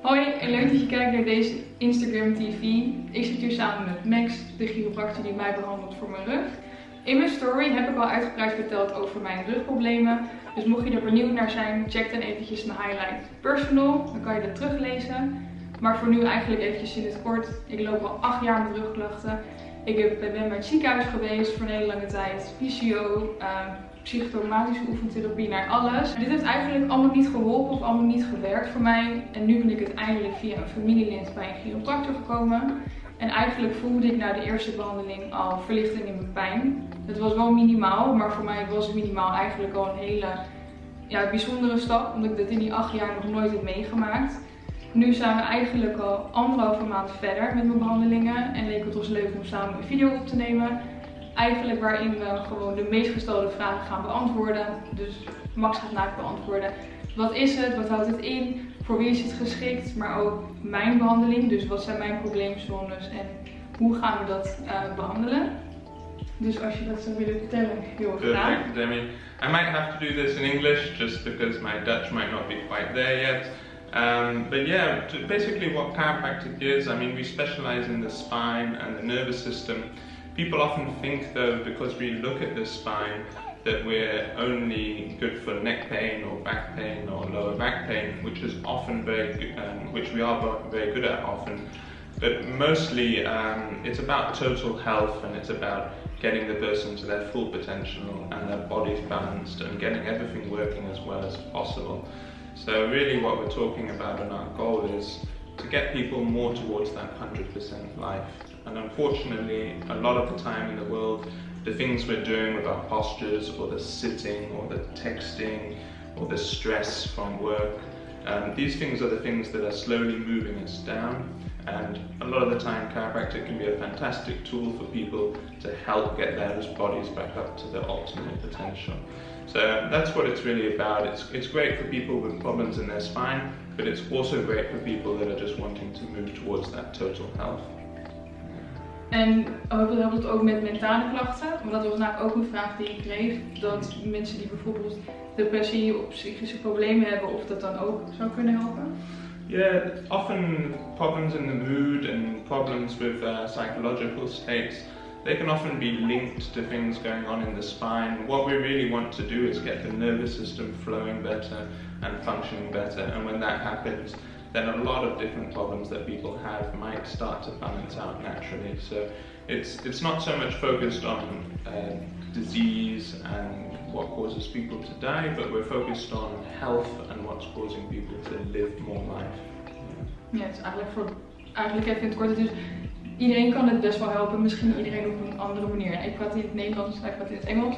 Hoi en leuk dat je kijkt naar deze Instagram TV. Ik zit hier samen met Max, de chiropractor die mij behandelt voor mijn rug. In mijn story heb ik al uitgebreid verteld over mijn rugproblemen. Dus mocht je er benieuwd naar zijn, check dan eventjes mijn highlight personal. Dan kan je dat teruglezen. Maar voor nu eigenlijk eventjes in het kort. Ik loop al 8 jaar met rugklachten. Ik ben bij het ziekenhuis geweest voor een hele lange tijd. Fysio, psychotraumatische oefentherapie, naar alles. Dit heeft eigenlijk allemaal niet geholpen of allemaal niet gewerkt voor mij. En nu ben ik uiteindelijk via een familielid bij een chiropractor gekomen. En eigenlijk voelde ik na de eerste behandeling al verlichting in mijn pijn. Het was wel minimaal, maar voor mij was minimaal eigenlijk al een hele bijzondere stap. Omdat ik dat in die 8 jaar nog nooit heb meegemaakt. Nu zijn we eigenlijk al 1,5 maand verder met mijn behandelingen. En leek het ons leuk om samen een video op te nemen. Eigenlijk waarin we gewoon de meest gestelde vragen gaan beantwoorden. Dus Max gaat naakt beantwoorden. Wat is het? Wat houdt het in? Voor wie is het geschikt? Maar ook mijn behandeling. Dus wat zijn mijn probleemzones en hoe gaan we dat behandelen? Dus als je dat zou willen vertellen, heel graag. Perfect. I mean, I might have to do this in English just because my Dutch might not be quite there yet. But yeah, basically what chiropractic is, I mean, we specialize in the spine and the nervous system. People often think though, because we look at the spine, that we're only good for neck pain or back pain or lower back pain, which is often very good, which we are very good at often. But mostly it's about total health, and it's about getting the person to their full potential and their body's balanced and getting everything working as well as possible. So really what we're talking about and our goal is to get people more towards that 100% life. And unfortunately, a lot of the time in the world, the things we're doing with our postures or the sitting or the texting or the stress from work, these things are the things that are slowly moving us down. And a lot of the time chiropractic can be a fantastic tool for people to help get their bodies back up to their ultimate potential. So that's what it's really about. It's great for people with problems in their spine, but it's also great for people that are just wanting to move towards that total health. En helpt het ook met mentale klachten? Want dat was namelijk ook een vraag die ik kreeg. Dat mensen die bijvoorbeeld depressie of psychische problemen hebben, of dat dan ook zou kunnen helpen? Yeah, often problems in the mood and problems with psychological states, they can often be linked to things going on in the spine. What we really want to do is get the nervous system flowing better and functioning better, and when that happens, then a lot of different problems that people have might start to balance out naturally. So it's not so much focused on disease and what causes people to die, but we're focused on health and what's causing people to live more life. Ja, het is eigenlijk even in het kort. Dus iedereen kan het best wel helpen, misschien iedereen op een andere manier. Ik praat in het Nederlands, hij praat in het Engels.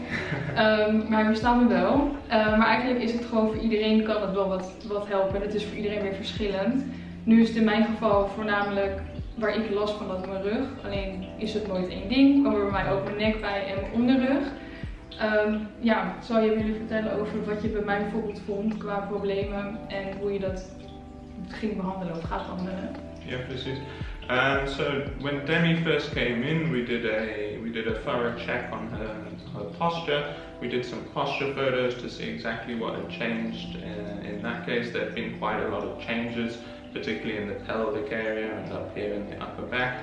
Maar we verstaan me wel. Maar eigenlijk is het gewoon voor iedereen kan het wel wat helpen. Het is voor iedereen weer verschillend. Nu is het in mijn geval voornamelijk waar ik last van had in mijn rug. Alleen is het nooit één ding. Kwam er bij mij ook mijn nek bij en mijn onderrug. Zou je willen vertellen over wat je bij mij bijvoorbeeld vond qua problemen en hoe je dat ging behandelen of gaat behandelen? Yeah, precies. So when Demi first came in, we did a thorough check on her posture. We did some posture photos to see exactly what had changed. In that case, there have been quite a lot of changes, particularly in the pelvic area and up here in the upper back.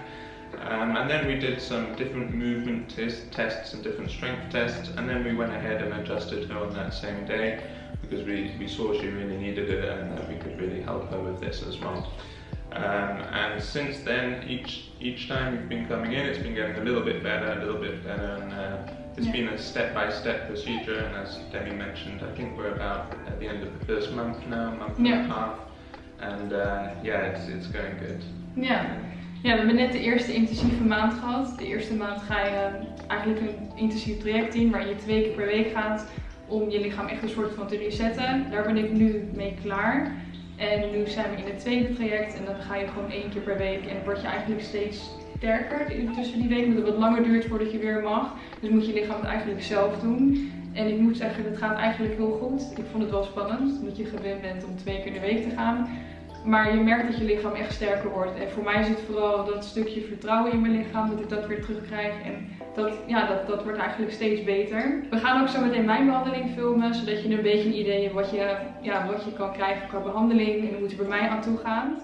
And then we did some different movement tests and different strength tests, and then we went ahead and adjusted her on that same day because we saw she really needed it and that we could really help her with this as well. And since then, each time we've been coming in, it's been getting a little bit better, and it's been a step-by-step procedure. And as Demi mentioned, I think we're about at the end of the first month now, month and a half, and it's going good. Ja. Ja, we hebben net de eerste intensieve maand gehad. De eerste maand ga je eigenlijk een intensief traject in waar je 2 keer per week gaat om je lichaam echt een soort van te resetten. Daar ben ik nu mee klaar. En nu zijn we in het tweede traject en dan ga je gewoon 1 keer per week en word je eigenlijk steeds sterker tussen die weken. Omdat het wat langer duurt voordat je weer mag. Dus moet je lichaam het eigenlijk zelf doen. En ik moet zeggen, het gaat eigenlijk heel goed. Ik vond het wel spannend, omdat je gewend bent om 2 keer in de week te gaan. Maar je merkt dat je lichaam echt sterker wordt. En voor mij is het vooral dat stukje vertrouwen in mijn lichaam, dat ik dat weer terugkrijg. En dat wordt eigenlijk steeds beter. We gaan ook zo meteen mijn behandeling filmen, zodat je een beetje een idee hebt wat je kan krijgen qua behandeling en hoe het er bij mij aan toe gaat.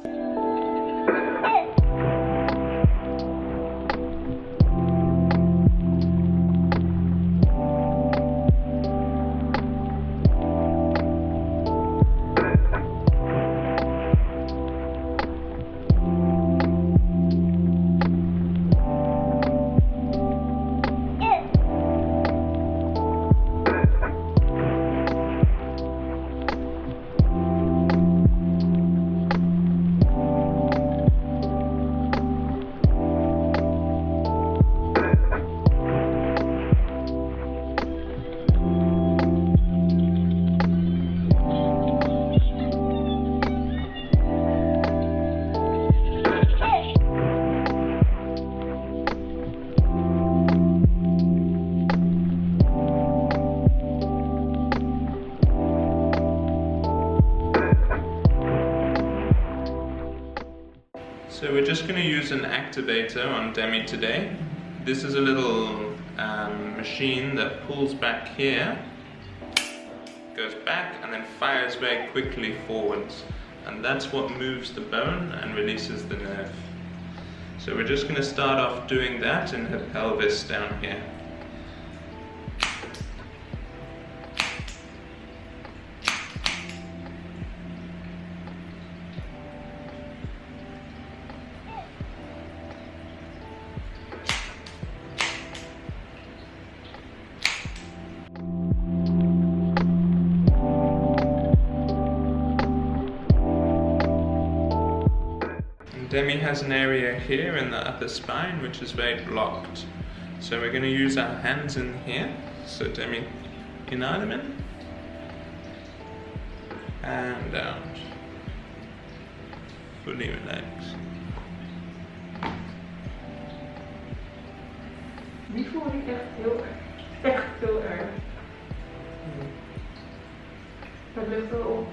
So we're just going to use an activator on Demi today. This is a little machine that pulls back here, goes back and then fires very quickly forwards. And that's what moves the bone and releases the nerve. So we're just going to start off doing that in her pelvis down here. Demi has an area here in the upper spine which is very blocked. So we're going to use our hands in here. So Demi, inademen. And out. Fully relax. Die voel ik echt heel erg. Dat lucht wel op.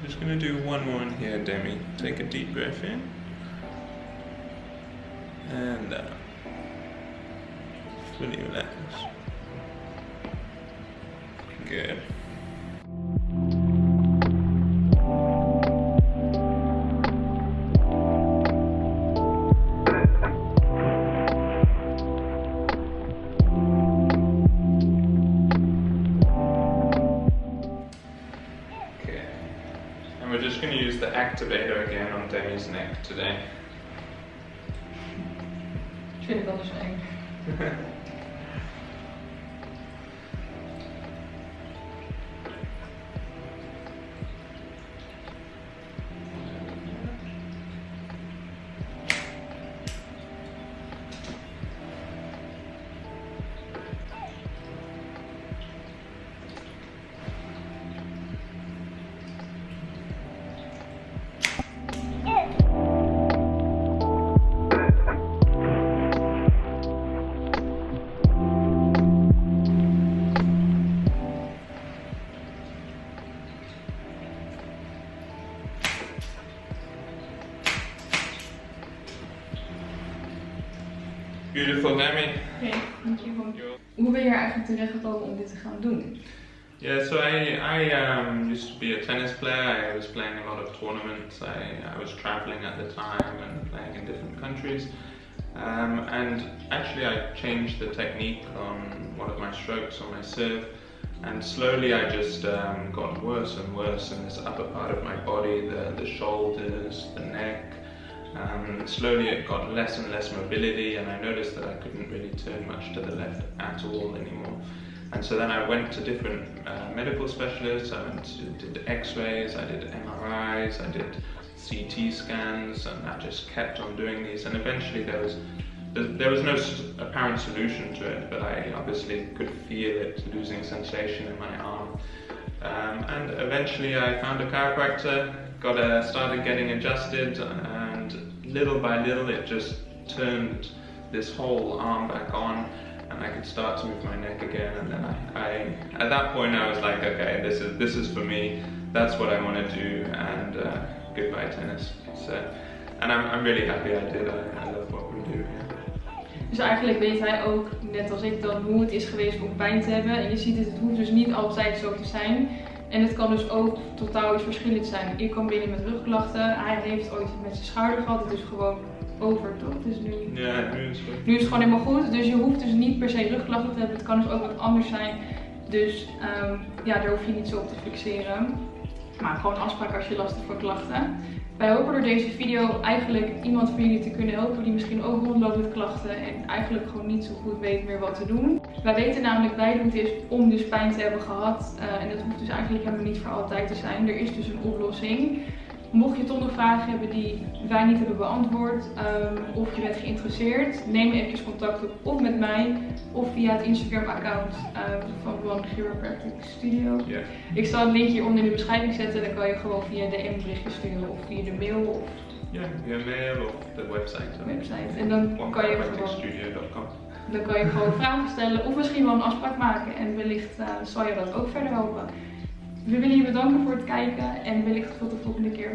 Just going to do one more in here, Demi. Take a deep breath in. And out. Fully relax. Good. And we're just going to use the activator again on Demi's neck today. Ik vind het anders eng. Beautiful, Demi. Oké, dankjewel. Hoe ben je er eigenlijk terecht gekomen om dit te gaan doen? Yeah, so I used to be a tennis player. I was playing a lot of tournaments. I was traveling at the time and playing in different countries. And actually I changed the technique on one of my strokes on my serve. And slowly I just got worse and worse in this upper part of my body, the shoulders, the neck. Slowly it got less and less mobility, and I noticed that I couldn't really turn much to the left at all anymore. And so then I went to different medical specialists. I did X-rays, I did MRIs, I did CT scans, and I just kept on doing these. And eventually there was no apparent solution to it, but I obviously could feel it losing sensation in my arm. And eventually I found a chiropractor, started getting adjusted, and little by little it just turned this whole arm back on, and I could start to move my neck again. And then I at that point I was like, okay, this is for me. That's what I want to do. And goodbye tennis. So, and I'm really happy I did. I love what we do. Yeah. Dus eigenlijk weet hij ook, net als ik dan, hoe het is geweest om pijn te hebben. En je ziet het hoeft dus niet altijd zo te zijn. En het kan dus ook totaal iets verschillends zijn. Ik kwam binnen met rugklachten. Hij heeft ooit met zijn schouder gehad. Het is gewoon over, toch? Dus nu, ja, nu is het goed. Nu is het gewoon helemaal goed. Dus je hoeft dus niet per se rugklachten te hebben. Het kan dus ook wat anders zijn. Dus ja, daar hoef je niet zo op te fixeren. Maar gewoon een afspraak als je last hebt van klachten. Wij hopen door deze video eigenlijk iemand van jullie te kunnen helpen die misschien ook rondloopt met klachten en eigenlijk gewoon niet zo goed weet meer wat te doen. Wij weten namelijk beide hoe het is om dus pijn te hebben gehad en dat hoeft dus eigenlijk helemaal niet voor altijd te zijn. Er is dus een oplossing. Mocht je toch nog vragen hebben die wij niet hebben beantwoord of je bent geïnteresseerd, neem even contact op of met mij of via het Instagram account van One Chiropractic Studio. Yeah. Ik zal het linkje hieronder in de beschrijving zetten, dan kan je gewoon via DM een berichtje sturen of via de mail of via mail of de website. En dan kan je gewoon vragen stellen of misschien wel een afspraak maken en wellicht zal je dat ook verder helpen. We willen je bedanken voor het kijken en wellicht tot de volgende keer.